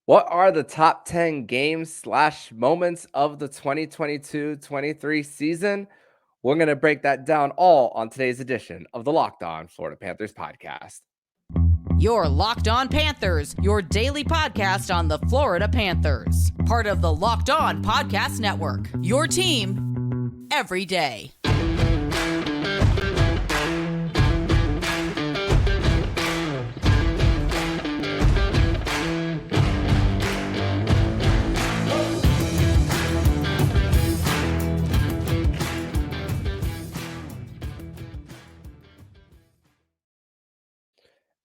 What are the top 10 games slash moments of the 2022-23 season? We're going to break that down all on today's edition of the Locked On Florida Panthers podcast. Your Locked On Panthers, your daily podcast on the Florida Panthers. Part of the Locked On Podcast Network, your team every day.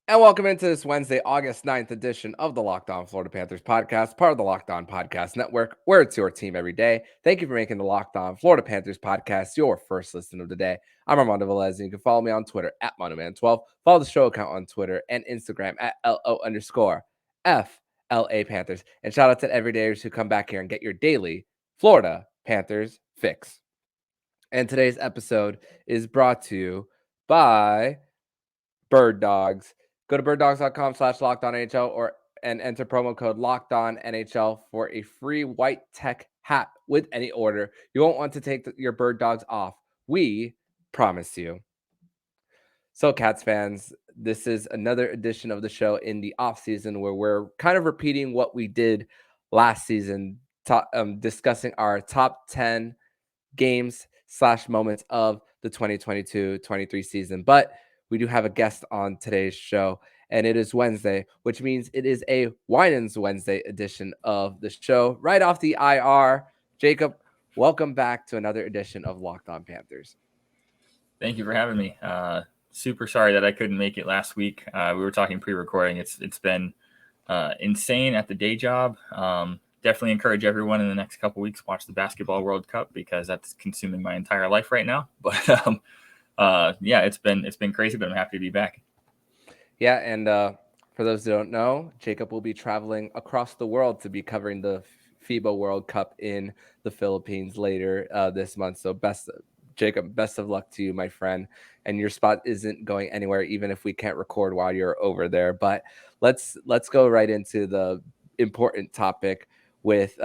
And welcome into this Wednesday, August 9th edition of the Locked On Florida Panthers podcast, part of the Locked On Podcast Network, where it's your team every day. Thank you for making the Locked On Florida Panthers podcast your first listen of the day. I'm Armando Velez, and you can follow me on Twitter at MondoMan12. Follow the show account on Twitter and Instagram at LO_FLA Panthers. And shout out to everydayers who come back here and get your daily Florida Panthers fix. And today's episode is brought to you by Birddogs. Go to birddogs.com/LockedOnNHL and enter promo code LockedOnNHL for a free white tech hat with any order. You won't want to take your Birddogs off. We promise you. So, Cats fans, this is another edition of the show in the offseason where we're kind of repeating what we did last season, discussing our top 10 games slash moments of the 2022-23 season. But we do have a guest on today's show, and it is Wednesday, which means it is a Winans Wednesday edition of the show. Right off the IR, Jacob, welcome back to another edition of Locked On Panthers. Thank you for having me. Super sorry that I couldn't make it last week. We were talking pre-recording. It's been insane at the day job. Definitely encourage everyone in the next couple weeks watch the Basketball World Cup because that's consuming my entire life right now. But yeah, it's been crazy, but I'm happy to be back. Yeah, and for those who don't know, Jacob will be traveling across the world to be covering the FIBA World Cup in the Philippines later this month. So Jacob, best of luck to you, my friend. And your spot isn't going anywhere, even if we can't record while you're over there. But let's go right into the important topic with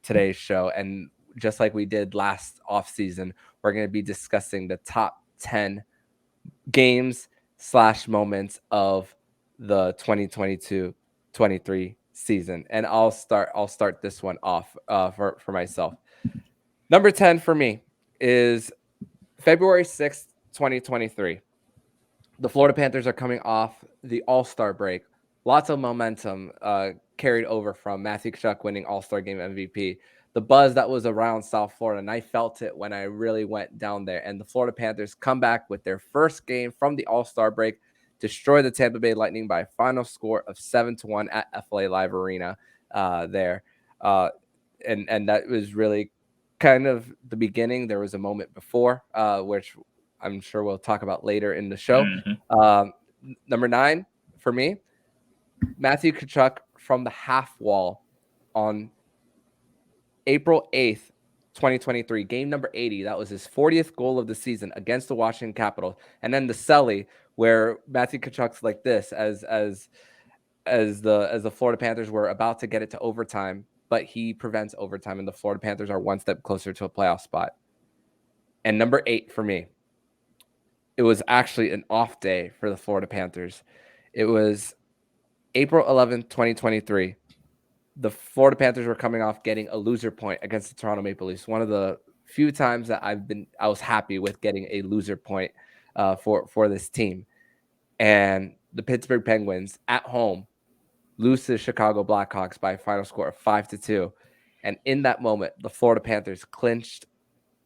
today's show. And just like we did last offseason, we're going to be discussing the top 10 games slash moments of the 2022-23 season. And I'll start this one off for myself. Number 10 for me is February 6th, 2023. The Florida Panthers are coming off the All-Star break. Lots of momentum carried over from Matthew Tkachuk winning All-Star Game MVP. The buzz that was around South Florida, and I felt it when I really went down there. And the Florida Panthers come back with their first game from the All-Star break, destroy the Tampa Bay Lightning by a final score of 7-1 at FLA Live Arena there. And that was really kind of the beginning. There was a moment before, which I'm sure we'll talk about later in the show. Mm-hmm. Number 9 for me, Matthew Tkachuk from the half wall on April 8th, 2023, game number 80. That was his 40th goal of the season against the Washington Capitals. And then the celly, where Matthew Tkachuk's like this as the Florida Panthers were about to get it to overtime, but he prevents overtime, and the Florida Panthers are one step closer to a playoff spot. And number 8 for me, it was actually an off day for the Florida Panthers. It was April 11th, 2023. The Florida Panthers were coming off getting a loser point against the Toronto Maple Leafs. One of the few times that I was happy with getting a loser point for this team. And the Pittsburgh Penguins at home lose to the Chicago Blackhawks by a final score of 5-2. And in that moment, the Florida Panthers clinched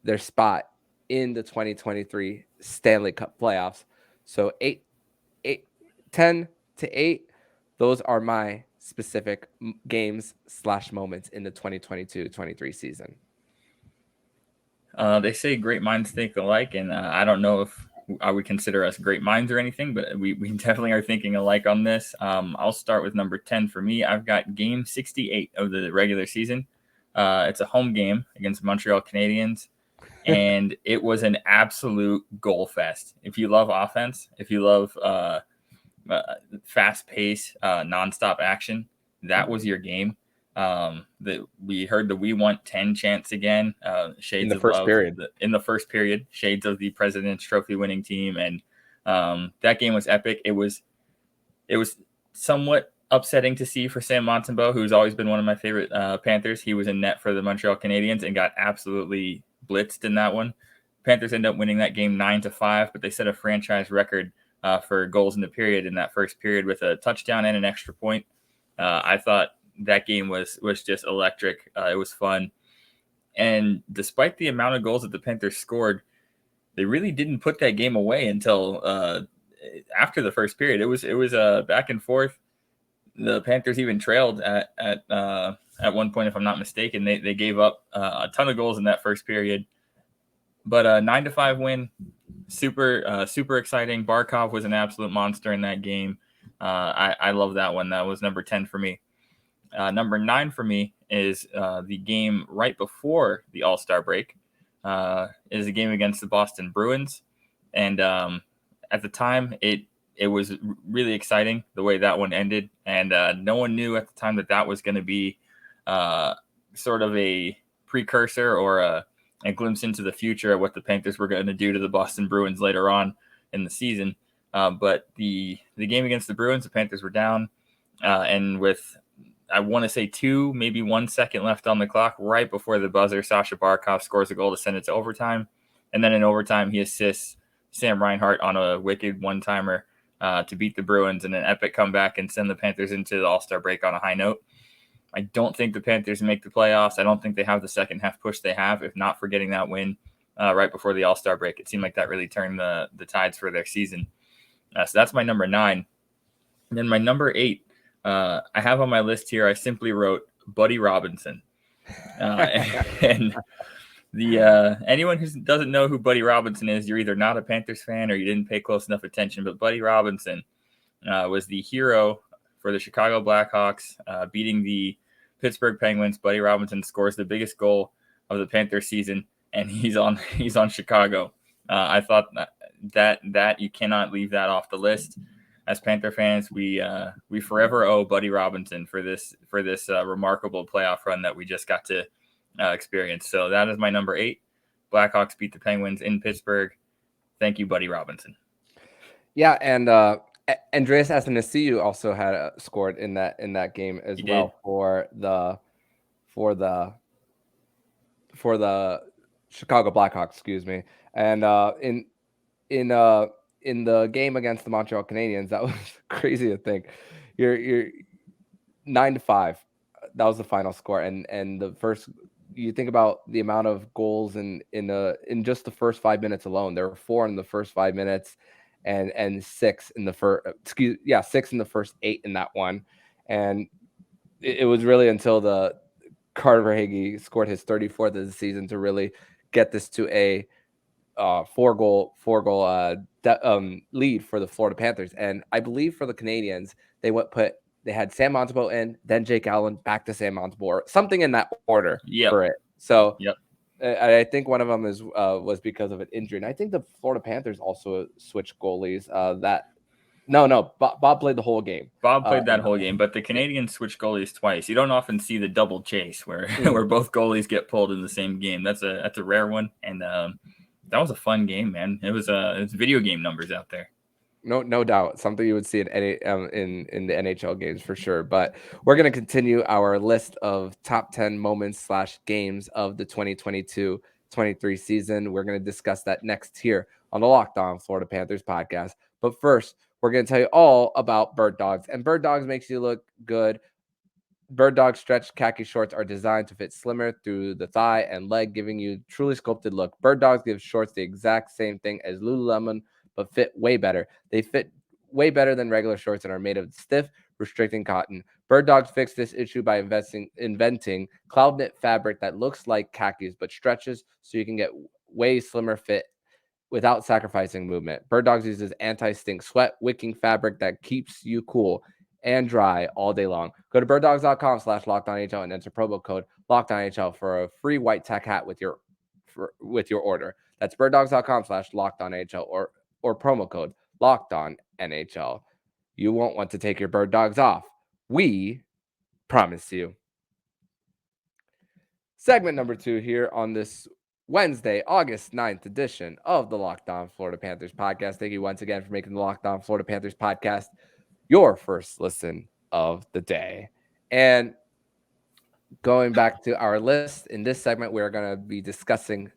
their spot in the 2023 Stanley Cup playoffs. So 10-8, those are my specific games slash moments in the 2022-23 season. They say great minds think alike, and I don't know if I would consider us great minds or anything, but we definitely are thinking alike on this. I'll start with number 10 for me. I've got game 68 of the regular season. It's a home game against Montreal Canadiens, and it was an absolute goal fest. If you love offense, if you love fast pace, nonstop action, that was your game. That we heard the "We Want 10" chants again. Shades In the of first period. in the first period. Shades of the President's Trophy winning team, and that game was epic. It was somewhat upsetting to see for Sam Montembeau, who's always been one of my favorite Panthers. He was in net for the Montreal Canadiens and got absolutely blitzed in that one. Panthers end up winning that game 9-5, but they set a franchise record for goals in the period in that first period with a touchdown and an extra point. I thought that game was just electric. It was fun. And despite the amount of goals that the Panthers scored, they really didn't put that game away until after the first period. It was back and forth. The Panthers even trailed at one point, if I'm not mistaken. They gave up a ton of goals in that first period. But a 9-5 win, super exciting. Barkov was an absolute monster in that game. I love that one. That was number 10 for me. Number 9 for me is the game right before the All-Star break. Is a game against the Boston Bruins, and at the time it was really exciting the way that one ended, and no one knew at the time that was going to be sort of a precursor or a glimpse into the future of what the Panthers were going to do to the Boston Bruins later on in the season. But the game against the Bruins, the Panthers were down, and with, I want to say 2, maybe 1 second left on the clock, right before the buzzer, Sasha Barkov scores a goal to send it to overtime. And then in overtime, he assists Sam Reinhart on a wicked one-timer to beat the Bruins in an epic comeback and send the Panthers into the All-Star break on a high note. I don't think the Panthers make the playoffs. I don't think they have the second half push they have, if not for getting that win right before the All-Star break. It seemed like that really turned the tides for their season. So that's my number 9. And then my number 8, I have on my list here, I simply wrote Buddy Robinson. And the anyone who doesn't know who Buddy Robinson is, you're either not a Panthers fan or you didn't pay close enough attention. But Buddy Robinson was the hero for the Chicago Blackhawks, beating the Pittsburgh Penguins. Buddy Robinson scores the biggest goal of the Panthers season, and he's on Chicago. I thought that you cannot leave that off the list. As Panther fans, we forever owe Buddy Robinson for this remarkable playoff run that we just got to experience. So that is my number 8. Blackhawks beat the Penguins in Pittsburgh. Thank you, Buddy Robinson. Yeah, and Andreas Athanasiou also had scored in that game as well for the Chicago Blackhawks. Excuse me. And in the game against the Montreal Canadiens, that was crazy to think. You're 9-5. That was the final score, and the first. You think about the amount of goals in just the first 5 minutes alone. There were 4 in the first 5 minutes, and 6 in the first. 6 in the first 8 in that one, and it was really until the Carter Verhaeghe scored his 34th of the season to really get this to a 4-goal lead for the Florida Panthers. And I believe for the Canadians, they had Sam Montembeau in, then Jake Allen, back to Sam Montembeau, or something in that order for it. So I think one of them was because of an injury. And I think the Florida Panthers also switched goalies. Bob played the whole game. Bob played that whole game, but the Canadians switched goalies twice. You don't often see the double chase where where both goalies get pulled in the same game. That's a rare one, and that was a fun game, man. It's video game numbers out there. No doubt. Something you would see in the NHL games for sure. But we're going to continue our list of top 10 moments / games of the 2022-23 season. We're going to discuss that next here on the Locked On Florida Panthers podcast. But first, we're going to tell you all about Birddogs. And Birddogs makes you look good. Birddogs stretch khaki shorts are designed to fit slimmer through the thigh and leg, giving you a truly sculpted look. Birddogs gives shorts the exact same thing as Lululemon, but fit way better. They fit way better than regular shorts and are made of stiff, restricting cotton. Birddogs fixed this issue by inventing cloud knit fabric that looks like khakis but stretches so you can get way slimmer fit without sacrificing movement. Birddogs uses anti-stink sweat wicking fabric that keeps you cool and dry all day long. Go to birddogs.com/LockedOnNHL and enter promo code LockedOnNHL for a free white tack hat with your order. That's birddogs.com/LockedOnNHL or promo code LockedOnNHL. You won't want to take your bird dogs off. We Promise you. Segment number 2 here on this Wednesday, August 9th edition of the Locked On Florida Panthers podcast. Thank you once again for making the Locked On Florida Panthers podcast your first listen of the day. And going back to our list, in this segment, we're going to be discussing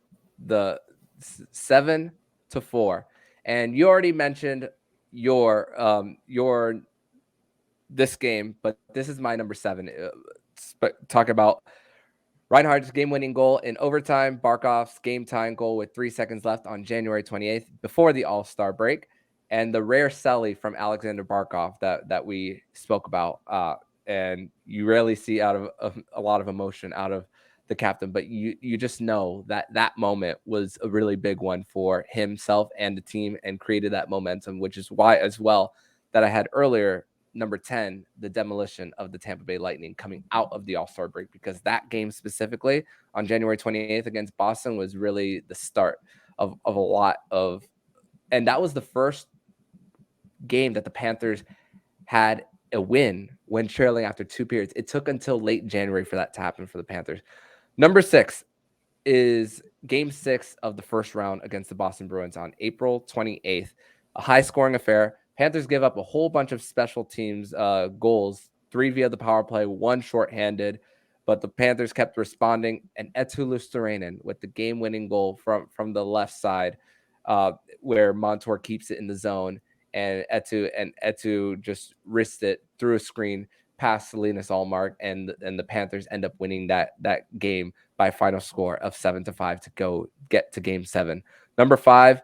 the 7-4. And you already mentioned your this game, but this is my number 7. Talk about Reinhardt's game-winning goal in overtime, Barkov's game-tying goal with 3 seconds left on January 28th before the All-Star break, and the rare celly from Alexander Barkov that we spoke about. And you rarely see out of a lot of emotion out of the captain, but you just know that moment was a really big one for himself and the team and created that momentum, which is why as well that I had earlier number 10, the demolition of the Tampa Bay Lightning coming out of the All-Star break, because that game specifically on January 28th against Boston was really the start of a lot of, and that was the first game that the Panthers had a win when trailing after 2 periods. It took until late January for that to happen for the Panthers. Number 6 is game 6 of the first round against the Boston Bruins on April 28th, a high-scoring affair. Panthers give up a whole bunch of special teams goals, 3 via the power play, 1 shorthanded, but the Panthers kept responding. And Eetu Luostarinen with the game-winning goal from the left side, where Montour keeps it in the zone, and Eetu just wrists it through a screen past Linus Ullmark, and the Panthers end up winning that game by a final score of 7-5 to go get to game 7. Number 5.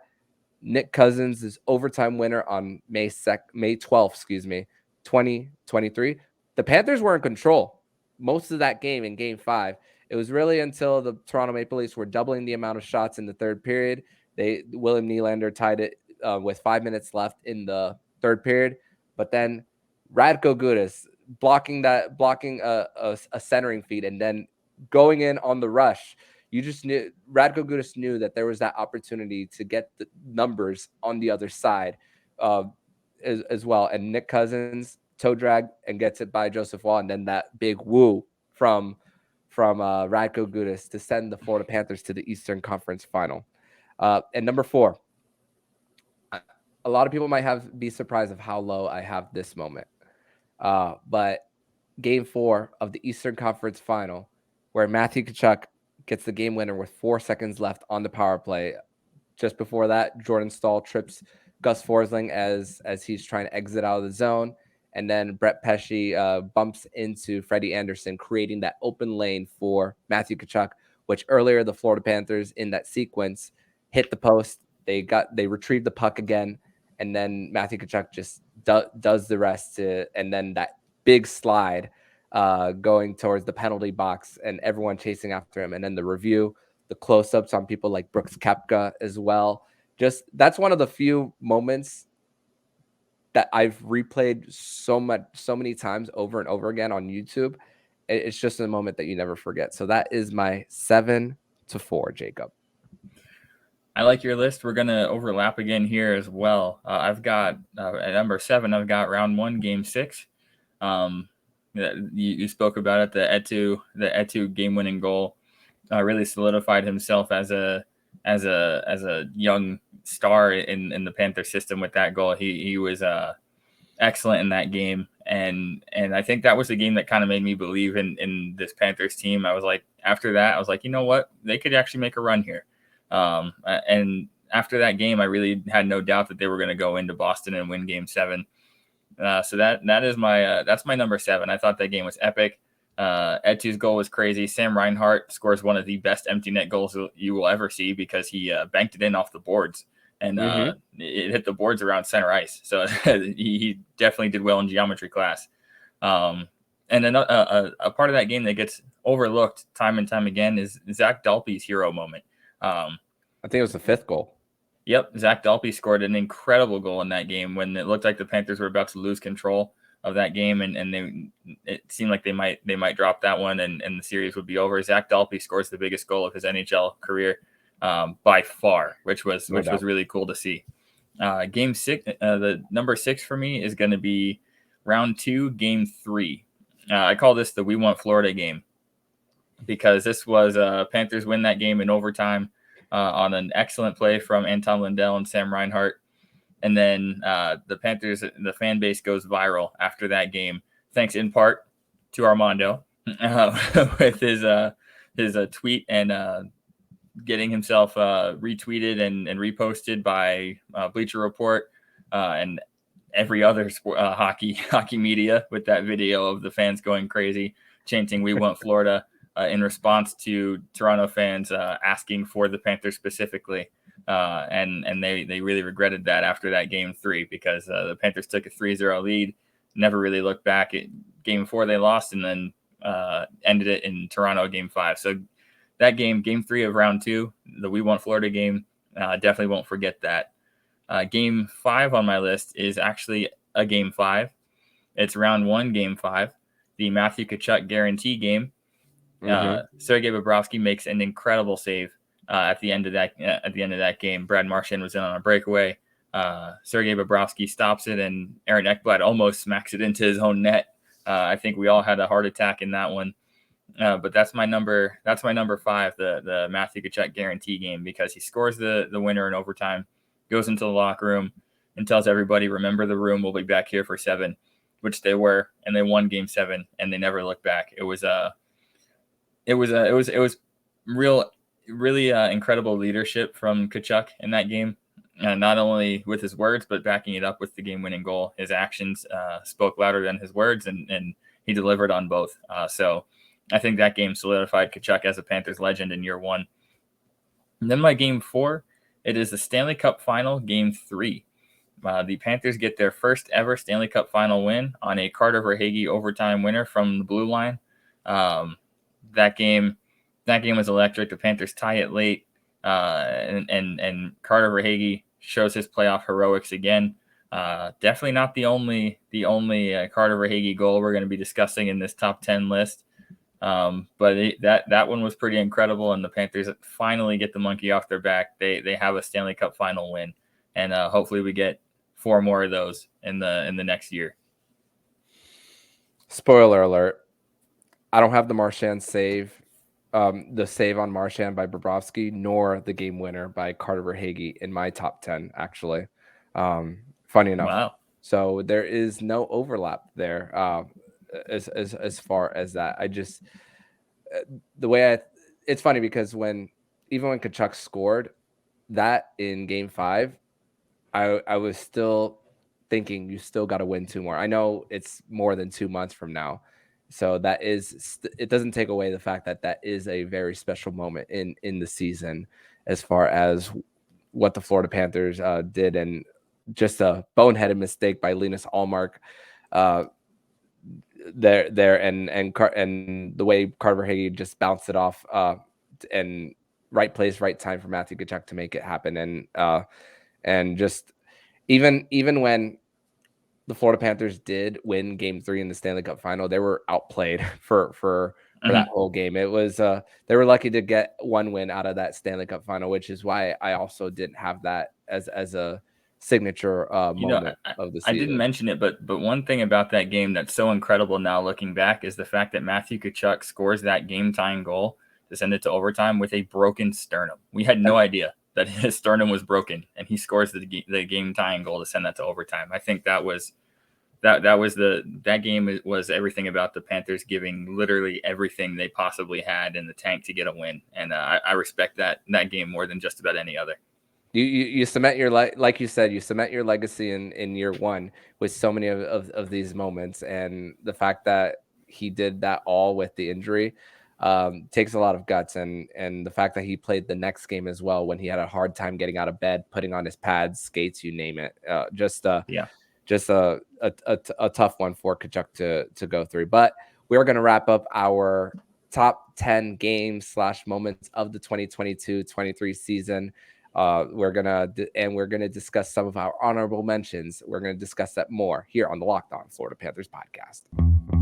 Nick Cousins' overtime winner on May 12th, 2023. The Panthers were in control most of that game in game 5. It was really until the Toronto Maple Leafs were doubling the amount of shots in the third period. William Nylander tied it with 5 minutes left in the third period. But then Radko Gudas blocking a centering feed and then going in on the rush. You just knew Radko Gudas knew that there was that opportunity to get the numbers on the other side as well. And Nick Cousins toe drag and gets it by Joseph Wall, and then that big woo from Radko Gudas to send the Florida Panthers to the Eastern Conference Final. And number 4, a lot of people might be surprised of how low I have this moment, but Game 4 of the Eastern Conference Final, where Matthew Tkachuk gets the game winner with 4 seconds left on the power play. Just before that, Jordan Staal trips Gus Forsling as he's trying to exit out of the zone. And then Brett Pesce bumps into Freddie Anderson, creating that open lane for Matthew Tkachuk, which earlier the Florida Panthers in that sequence hit the post. They retrieved the puck again, and then Matthew Tkachuk just does the rest and then that big slide going towards the penalty box and everyone chasing after him. And then the review, the close-ups on people like Brooks Koepka as well. Just that's one of the few moments that I've replayed so many times over and over again on YouTube. It's just a moment that you never forget. So that is my 7-4, Jacob. I like your list. We're going to overlap again here as well. I've got at number 7, I've got round 1, game 6. You spoke about it. The Eetu game-winning goal really solidified himself as a young star in the Panther system with that goal. He was excellent in that game, and I think that was the game that kind of made me believe in this Panthers team. I was like, after that, I was like, you know what, they could actually make a run here. And after that game, I really had no doubt that they were going to go into Boston and win game 7. So that is that's my number 7. I thought that game was epic. Etu's goal was crazy. Sam Reinhart scores one of the best empty net goals you will ever see, because he banked it in off the boards, and it hit the boards around center ice. So he definitely did well in geometry class. And then a part of that game that gets overlooked time and time again is Zach Dalpe's hero moment. I think it was the 5th goal. Yep, Zach Dalpe scored an incredible goal in that game when it looked like the Panthers were about to lose control of that game, and it seemed like they might drop that one, and the series would be over. Zach Dalpe scores the biggest goal of his NHL career by far, which was really cool to see. Game 6, the number 6 for me is going to be round 2, game 3. I call this the We Want Florida game, because this was Panthers win that game in overtime on an excellent play from Anton Lindell and Sam Reinhart. And then the Panthers, the fan base goes viral after that game, thanks in part to Armando with his tweet and getting himself retweeted and reposted by Bleacher Report and every other hockey media with that video of the fans going crazy, chanting "We Want Florida" in response to Toronto fans asking for the Panthers specifically. And they really regretted that after that game 3, because the Panthers took a 3-0 lead, never really looked back. At game 4 they lost, and then ended it in Toronto game 5. So that game 3 of round 2, the We Want Florida game, definitely won't forget that. Game 5 on my list is actually a game 5. It's round 1, game 5, the Matthew Tkachuk guarantee game. Sergei Bobrovsky makes an incredible save at the end of that game. Brad Marchand was in on a breakaway. Sergei Bobrovsky stops it, and Aaron Ekblad almost smacks it into his own net. I think we all had a heart attack in that one. But that's my number 5, the Matthew Tkachuk guarantee game, because he scores the winner in overtime, goes into the locker room and tells everybody, "Remember the room, we'll be back here for 7," which they were, and they won game 7, and they never looked back. It was really incredible leadership from Tkachuk in that game, not only with his words, but backing it up with the game-winning goal. His actions spoke louder than his words, and he delivered on both. So I think that game solidified Tkachuk as a Panthers legend in year 1. And then my game 4, it is the Stanley Cup Final, game 3. The Panthers get their first ever Stanley Cup Final win on a Carter Verhaeghe overtime winner from the blue line. That game was electric. The Panthers tie it late, and Carter Verhaeghe shows his playoff heroics again. Definitely not the only Carter Verhaeghe goal we're going to be discussing in this top 10 list. But that one was pretty incredible, and the Panthers finally get the monkey off their back. They have a Stanley Cup Final win, and hopefully we get 4 more of those in the next year. Spoiler alert: I don't have the Marchand save, the save on Marchand by Bobrovsky, nor the game winner by Carter Verhaeghe in my top 10. Actually, funny enough. Wow. So there is no overlap there. As far as that, I just it's funny because even when Tkachuk scored that in game 5, I was still thinking you still got to win 2 more. I know it's more than 2 months from now, so it doesn't take away the fact that is a very special moment in the season as far as what the Florida Panthers did, and just a boneheaded mistake by Linus Ullmark. There and the way Carter Verhaeghe just bounced it off, and right place, right time for Matthew Tkachuk to make it happen, and just even when the Florida Panthers did win game 3 in the Stanley Cup Final, they were outplayed for that whole game. It was they were lucky to get 1 win out of that Stanley Cup Final, which is why I also didn't have that as a signature moment of the season. I didn't mention it, but one thing about that game that's so incredible now looking back is the fact that Matthew Tkachuk scores that game-tying goal to send it to overtime with a broken sternum. We had no idea that his sternum was broken, and he scores the game-tying goal to send that to overtime. I think that game was everything about the Panthers giving literally everything they possibly had in the tank to get a win, and I respect that game more than just about any other. You cement your like you said, you cement your legacy in year 1 with so many of these moments, and the fact that he did that all with the injury takes a lot of guts, and the fact that he played the next game as well when he had a hard time getting out of bed, putting on his pads, skates, you name it. Just a tough one for Tkachuk to go through. But we're going to wrap up our top 10 games / moments of the 2022-23 season. We're gonna discuss some of our honorable mentions. We're gonna discuss that more here on the Locked On Florida Panthers podcast.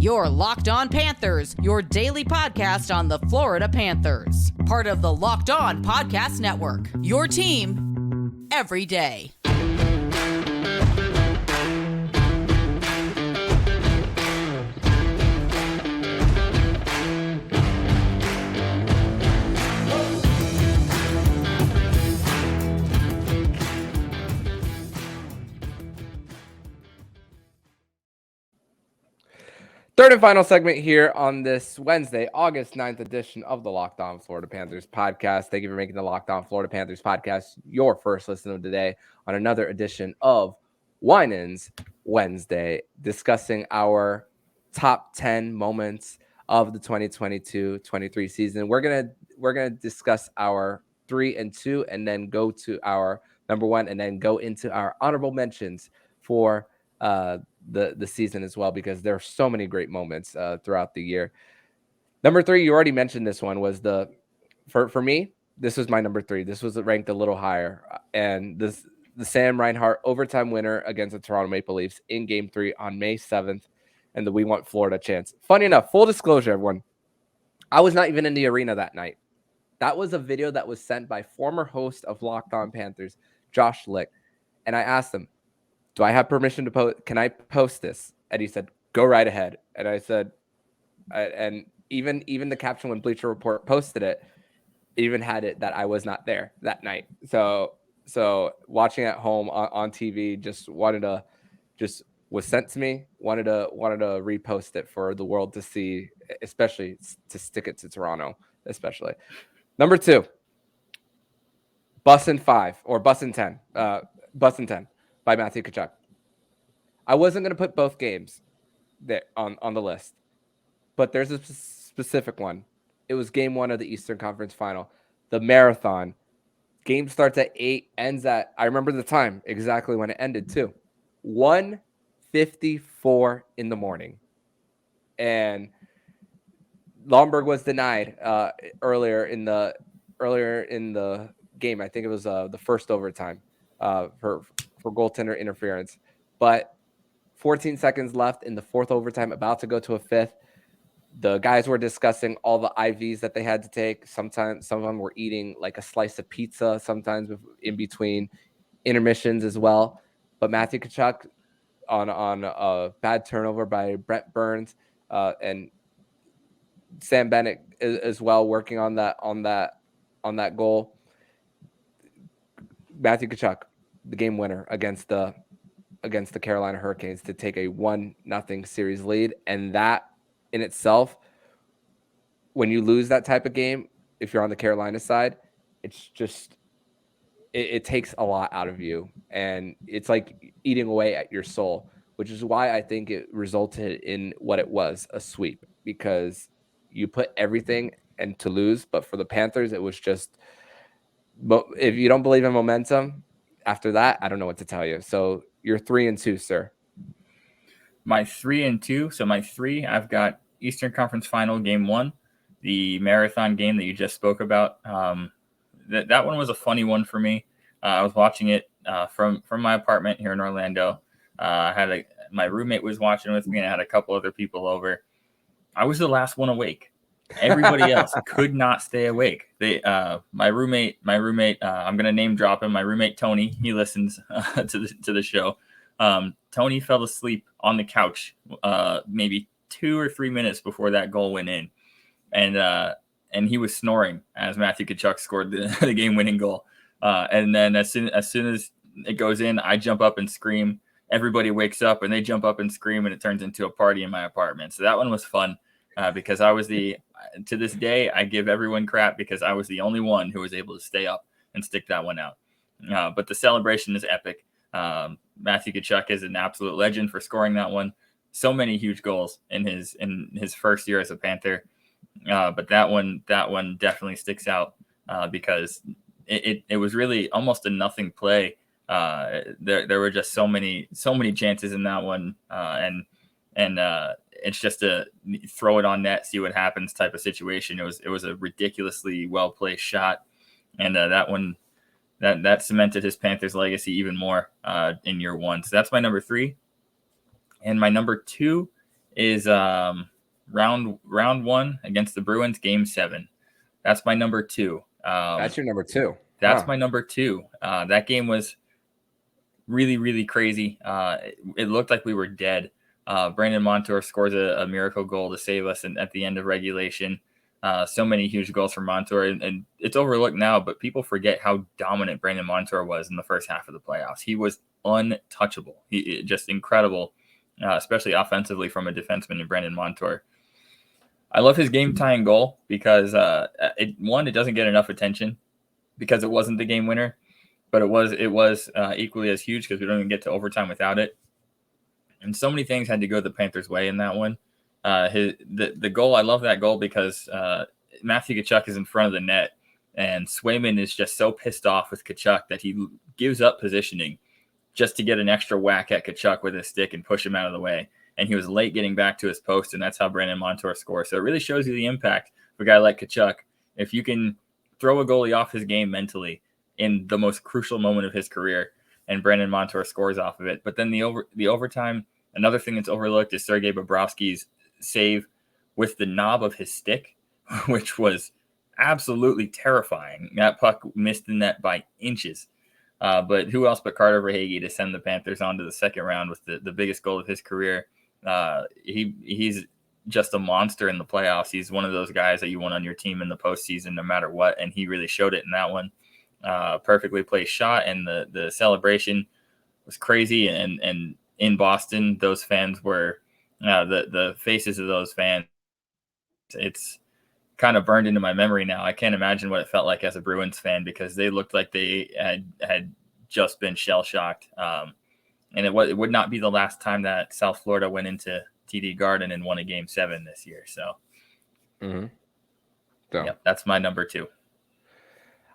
Your Locked On Panthers, your daily podcast on the Florida Panthers, part of the Locked On Podcast Network. Your team every day. Third and final segment here on this Wednesday, August 9th edition of the Locked On Florida Panthers podcast. Thank you for making the Locked On Florida Panthers podcast your first listen of today on another edition of Winans Wednesday, discussing our top 10 moments of the 2022-23 season. We're gonna discuss our 3 and 2, and then go to our number 1, and then go into our honorable mentions for the season as well, because there are so many great moments throughout the year. Number 3, you already mentioned this one, was for me, this was my number 3. This was ranked a little higher, and the Sam Reinhart overtime winner against the Toronto Maple Leafs in Game 3 on May 7th, and the We Want Florida chants. Funny enough, full disclosure, everyone, I was not even in the arena that night. That was a video that was sent by former host of Locked On Panthers, Josh Lick, and I asked him, do I have permission to post? Can I post this? And he said, go right ahead. And I said, and even the caption when Bleacher Report posted it, even had it that I was not there that night. So watching at home on TV, just was sent to me, wanted to repost it for the world to see, especially to stick it to Toronto, especially. Number 2, Bussin' 5 or Bussin' 10. Bussin' 10. By Matthew Tkachuk. I wasn't going to put both games there on the list, but there's a specific one. It was Game 1 of the Eastern Conference Final, the marathon. Game starts at 8, ends at, I remember the time exactly when it ended too, 1:54 in the morning, and Lomberg was denied earlier in the game. I think it was the first overtime for goaltender interference, but 14 seconds left in the fourth overtime, about to go to a fifth. The guys were discussing all the IVs that they had to take. Sometimes some of them were eating like a slice of pizza, sometimes in between intermissions as well. But Matthew Tkachuk on a bad turnover by Brent Burns and Sam Bennett as well, working on that goal. Matthew Tkachuk, the game winner against the Carolina Hurricanes to take a 1-0 series lead. And that in itself, when you lose that type of game, if you're on the Carolina side, it's just, it takes a lot out of you. And it's like eating away at your soul, which is why I think it resulted in what it was, a sweep, because you put everything and to lose. But for the Panthers, it was just, but if you don't believe in momentum after that, I don't know what to tell you. So you're 3 and 2, sir. My 3 and 2. So my 3, I've got Eastern Conference Final Game 1, the marathon game that you just spoke about. That one was a funny one for me. I was watching it from my apartment here in Orlando. My roommate was watching with me, and I had a couple other people over. I was the last one awake. Everybody else could not stay awake. My roommate. I'm gonna name drop him. My roommate Tony. He listens to the show. Tony fell asleep on the couch maybe 2 or 3 minutes before that goal went in, and he was snoring as Matthew Tkachuk scored the game-winning goal. And then as soon as it goes in, I jump up and scream. Everybody wakes up and they jump up and scream, and it turns into a party in my apartment. So that one was fun. Because to this day, I give everyone crap because I was the only one who was able to stay up and stick that one out. But the celebration is epic. Matthew Tkachuk is an absolute legend for scoring that one. So many huge goals in his first year as a Panther. But that one definitely sticks out because it was really almost a nothing play. There were just so many chances in that one, and it's just a throw it on net, see what happens type of situation. It was a ridiculously well placed shot, and that one that cemented his Panthers legacy even more in year 1. So that's my number 3, and my number 2 is round 1 against the Bruins, Game 7. That's my number 2. That's your number 2. That's my number 2. That game was really, really crazy. It looked like we were dead. Brandon Montour scores a miracle goal to save us at the end of regulation. So many huge goals from Montour, and it's overlooked now, but people forget how dominant Brandon Montour was in the first half of the playoffs. He was untouchable. He just incredible especially offensively from a defenseman in Brandon Montour. I love his game-tying goal because it doesn't get enough attention because it wasn't the game winner, but it was equally as huge because we don't even get to overtime without it. And so many things had to go the Panthers' way in that one. The goal, I love that goal because Matthew Tkachuk is in front of the net, and Swayman is just so pissed off with Tkachuk that he gives up positioning just to get an extra whack at Tkachuk with his stick and push him out of the way. And he was late getting back to his post, and that's how Brandon Montour scores. So it really shows you the impact of a guy like Tkachuk. If you can throw a goalie off his game mentally in the most crucial moment of his career, and Brandon Montour scores off of it. But then the overtime, another thing that's overlooked is Sergei Bobrovsky's save with the knob of his stick, which was absolutely terrifying. That puck missed the net by inches. But who else but Carter Verhaeghe to send the Panthers on to the second round with the biggest goal of his career. He's just a monster in the playoffs. He's one of those guys that you want on your team in the postseason no matter what, and he really showed it in that one. Perfectly placed shot, and the celebration was crazy. And in Boston, those fans were the faces of those fans. It's kind of burned into my memory now. I can't imagine what it felt like as a Bruins fan because they looked like they had just been shell shocked. And it would not be the last time that South Florida went into TD Garden and won a Game 7 this year. So, that's my number 2.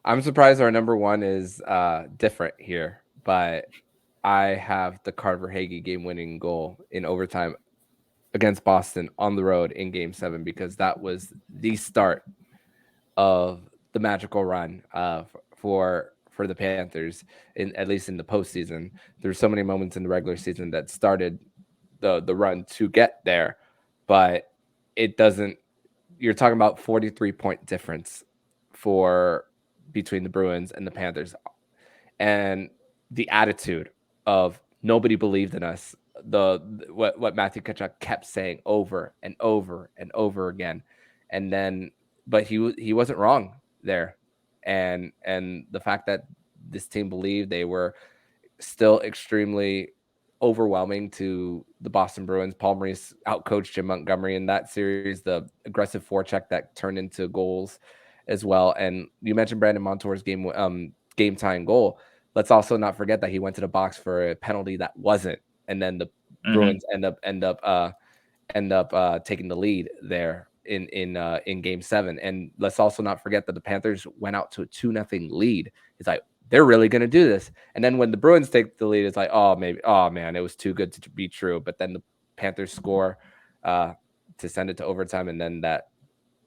I'm surprised our number 1 is different here, but I have the Carter Verhaeghe game-winning goal in overtime against Boston on the road in Game 7 because that was the start of the magical run for the Panthers, at least in the postseason. There's so many moments in the regular season that started the run to get there, but it doesn't. You're talking about 43-point difference between the Bruins and the Panthers, and the attitude of nobody believed in us. What Matthew Tkachuk kept saying over and over and over again, and then but he wasn't wrong there, and the fact that this team believed, they were still extremely overwhelming to the Boston Bruins. Paul Maurice outcoached Jim Montgomery in that series. The aggressive forecheck that turned into goals as well. And you mentioned Brandon Montour's game tying goal. Let's also not forget that he went to the box for a penalty that wasn't, and then the Bruins end up taking the lead there in Game 7. And let's also not forget that the Panthers went out to a 2-0 lead. It's like, they're really going to do this. And then when the Bruins take the lead, it's like, oh man, it was too good to be true. But then the Panthers score to send it to overtime, and then that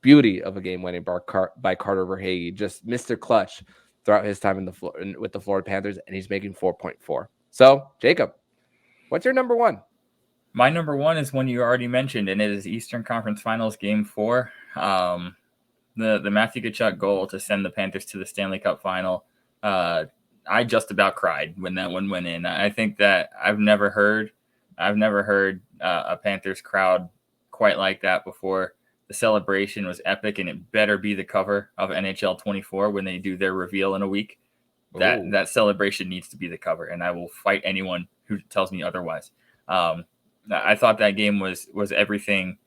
beauty of a game-winning by Carter Verhaeghe, just Mr. Clutch throughout his time with the Florida Panthers, and he's making 4.4. So, Jacob, what's your number 1? My number 1 is one you already mentioned, and it is Eastern Conference Finals Game 4. The Matthew Tkachuk goal to send the Panthers to the Stanley Cup Final. I just about cried when that one went in. I think that I've never heard a Panthers crowd quite like that before. The celebration was epic, and it better be the cover of NHL 24 when they do their reveal in a week. That celebration needs to be the cover, and I will fight anyone who tells me otherwise. I thought that game was everything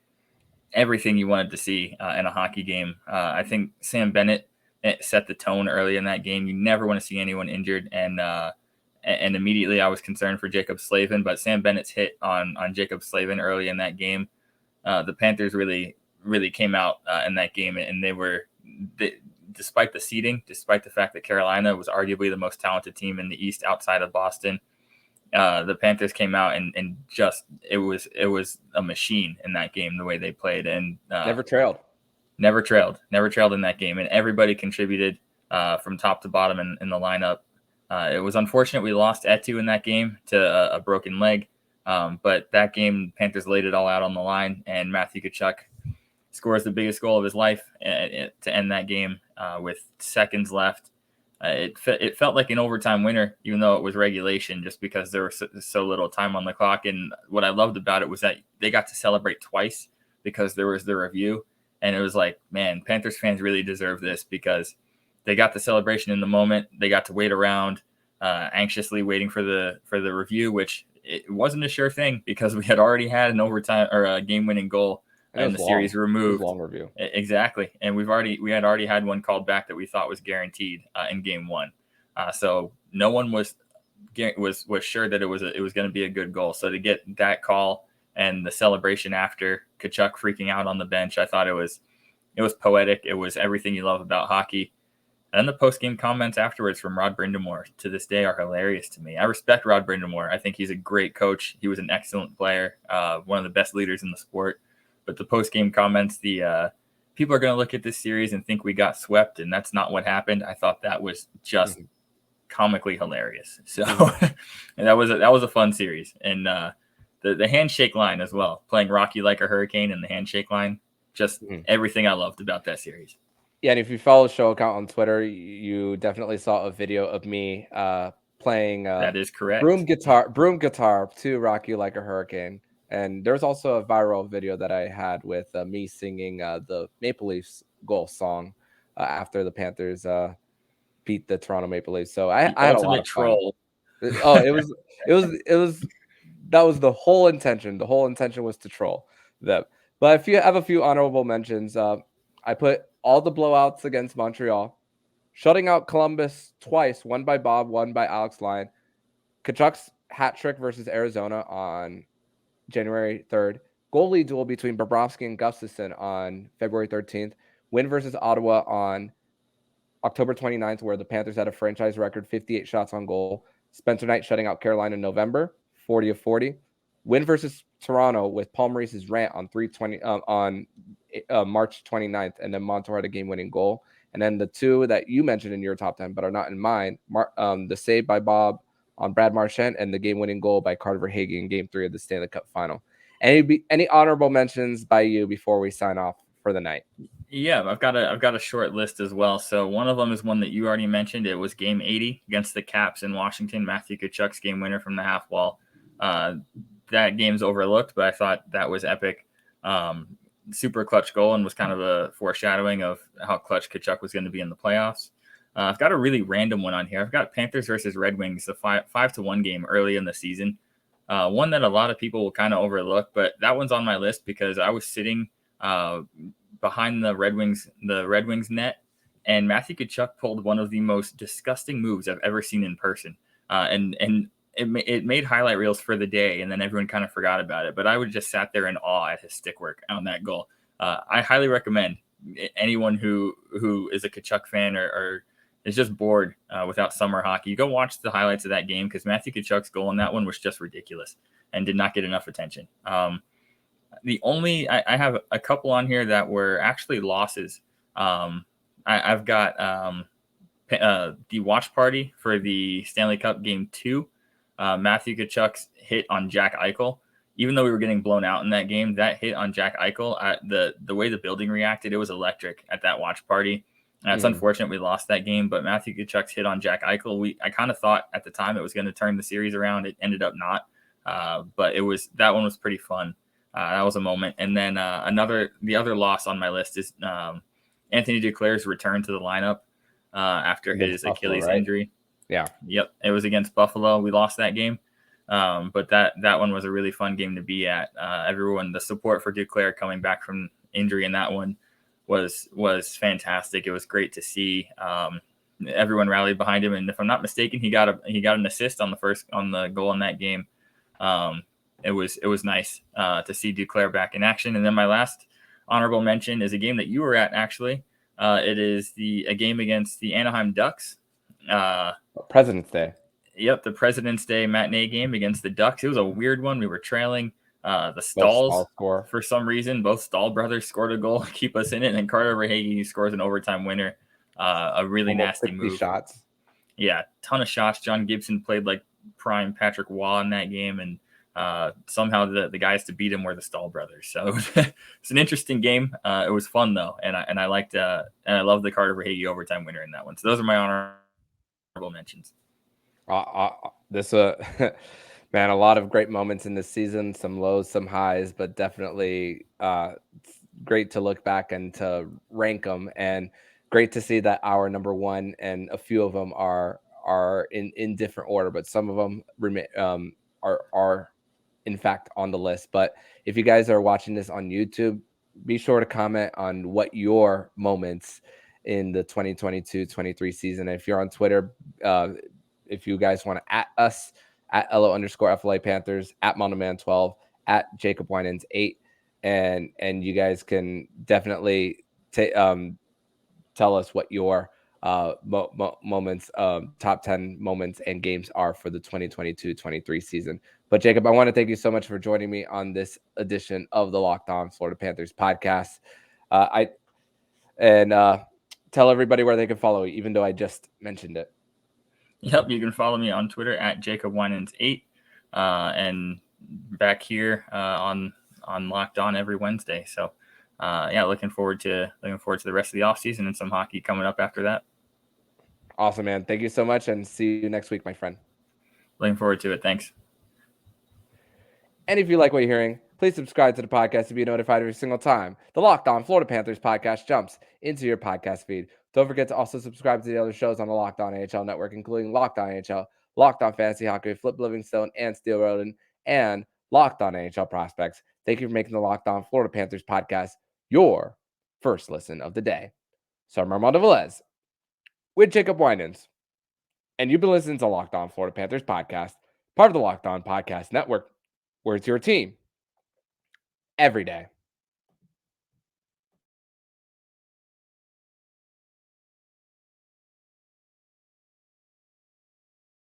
you wanted to see in a hockey game. I think Sam Bennett set the tone early in that game. You never want to see anyone injured, and immediately I was concerned for Jacob Slavin, but Sam Bennett's hit on Jacob Slavin early in that game. The Panthers really came out in that game, and despite the seeding, despite the fact that Carolina was arguably the most talented team in the East outside of Boston, the Panthers came out and just it was a machine in that game, the way they played, and never trailed in that game, and everybody contributed from top to bottom in the lineup. It was unfortunate we lost Etu in that game to a broken leg, but that game Panthers laid it all out on the line, and Matthew Tkachuk scores the biggest goal of his life to end that game with seconds left. It felt like an overtime winner, even though it was regulation, just because there was so little time on the clock. And what I loved about it was that they got to celebrate twice because there was the review. And it was like, man, Panthers fans really deserve this because they got the celebration in the moment. They got to wait around, anxiously waiting for the review, which it wasn't a sure thing because we had already had an overtime or a game-winning goal and the series removed. It was long review. Exactly, and we had already had one called back that we thought was guaranteed in Game 1. So no one was sure that it was going to be a good goal. So to get that call and the celebration after, Tkachuk freaking out on the bench, I thought it was poetic. It was everything you love about hockey. And the post-game comments afterwards from Rod Brindamore to this day are hilarious to me. I respect Rod Brindamore. I think he's a great coach. He was an excellent player, one of the best leaders in the sport. But the post-game comments, the people are going to look at this series and think we got swept, and that's not what happened. I thought that was just comically hilarious. So and that was a fun series. And the handshake line as well, playing Rocky Like a Hurricane and the handshake line, just everything I loved about that series. Yeah, and if you follow the show account on Twitter, you definitely saw a video of me playing that is correct. broom guitar to Rocky Like a Hurricane. And there's also a viral video that I had with me singing the Maple Leafs goal song after the Panthers beat the Toronto Maple Leafs. So I had a lot of troll. Fun. Oh, it was that was the whole intention. The whole intention was to troll them. But if you have a few honorable mentions, I put all the blowouts against Montreal, shutting out Columbus twice, one by Bob, one by Alex Lyon, Tkachuk's hat trick versus Arizona on January 3rd, goalie duel between Bobrovsky and Gustafsson on February 13th, win versus Ottawa on October 29th, where the Panthers had a franchise record 58 shots on goal, Spencer Knight shutting out Carolina in November, 40 of 40, win versus Toronto with Paul Maurice's rant on March 29th, and then Montour had a game-winning goal. And then the two that you mentioned in your top 10 but are not in mine, the save by Bob on Brad Marchand and the game-winning goal by Carter Verhaeghe in Game 3 of the Stanley Cup Final. Any honorable mentions by you before we sign off for the night? Yeah, I've got a short list as well. So one of them is one that you already mentioned. It was Game 80 against the Caps in Washington. Matthew Tkachuk's game winner from the half wall. That game's overlooked, but I thought that was epic. Super clutch goal and was kind of a foreshadowing of how clutch Tkachuk was going to be in the playoffs. I've got a really random one on here. I've got Panthers versus Red Wings, the 5-1 game early in the season. One that a lot of people will kind of overlook, but that one's on my list because I was sitting behind the Red Wings net, and Matthew Tkachuk pulled one of the most disgusting moves I've ever seen in person. And it made highlight reels for the day, and then everyone kind of forgot about it. But I would just sat there in awe at his stick work on that goal. I highly recommend anyone who is a Tkachuk fan or is just bored without summer hockey, go watch the highlights of that game because Matthew Tkachuk's goal in that one was just ridiculous and did not get enough attention. I have a couple on here that were actually losses. I've got the watch party for the Stanley Cup Game 2. Matthew Tkachuk's hit on Jack Eichel. Even though we were getting blown out in that game, that hit on Jack Eichel, the way the building reacted, it was electric at that watch party. It's unfortunate we lost that game, but Matthew Tkachuk's hit on Jack Eichel, I kind of thought at the time it was going to turn the series around. It ended up not, but that one was pretty fun. That was a moment. And then the other loss on my list is Anthony Duclair's return to the lineup after his Achilles injury. Yeah. Yep. It was against Buffalo. We lost that game. But that one was a really fun game to be at. Everyone, the support for Duclair coming back from injury in that one was fantastic. It was great to see. Everyone rallied behind him, and if I'm not mistaken, he got an assist on the goal in that game. It was nice to see Duclair back in action. And then my last honorable mention is a game that you were at. Actually, it is a game against the Anaheim Ducks. President's Day. Yep, the President's Day matinee game against the Ducks. It was a weird one. We were trailing. The Stalls, for some reason, both Stahl brothers scored a goal to keep us in it, and then Carter Verhaeghe scores an overtime winner. A really nasty move. Shots. Yeah, ton of shots. John Gibson played like prime Patrick Waugh in that game, and somehow the guys to beat him were the Stahl brothers. So it's an interesting game. It was fun though, and I liked and I loved the Carter Verhaeghe overtime winner in that one. So those are my honorable mentions. Man, a lot of great moments in this season, some lows, some highs, but definitely great to look back and to rank them, and great to see that our number one and a few of them are in different order, but some of them are in fact on the list. But if you guys are watching this on YouTube, be sure to comment on what your moments in the 2022-23 season. If you're on Twitter, if you guys want to at us at LO_FLA Panthers, at Monoman12, at Jacob Winans 8, and you guys can definitely tell us what your moments, top 10 moments and games are for the 2022-23 season. But Jacob, I want to thank you so much for joining me on this edition of the Locked On Florida Panthers podcast. Tell everybody where they can follow you, even though I just mentioned it. Yep, you can follow me on Twitter at Jacob Winans 8, and back here on Locked On every Wednesday. So, looking forward to the rest of the offseason and some hockey coming up after that. Awesome, man. Thank you so much, and see you next week, my friend. Looking forward to it. Thanks. And if you like what you're hearing, please subscribe to the podcast to be notified every single time the Locked On Florida Panthers podcast jumps into your podcast feed. Don't forget to also subscribe to the other shows on the Locked On NHL network, including Locked On NHL, Locked On Fantasy Hockey, Flip Livingstone, and Steel Roden, and Locked On NHL Prospects. Thank you for making the Locked On Florida Panthers podcast your first listen of the day. So I'm Armando Velez with Jacob Winans, and you've been listening to Locked On Florida Panthers podcast, part of the Locked On Podcast Network, where it's your team every day.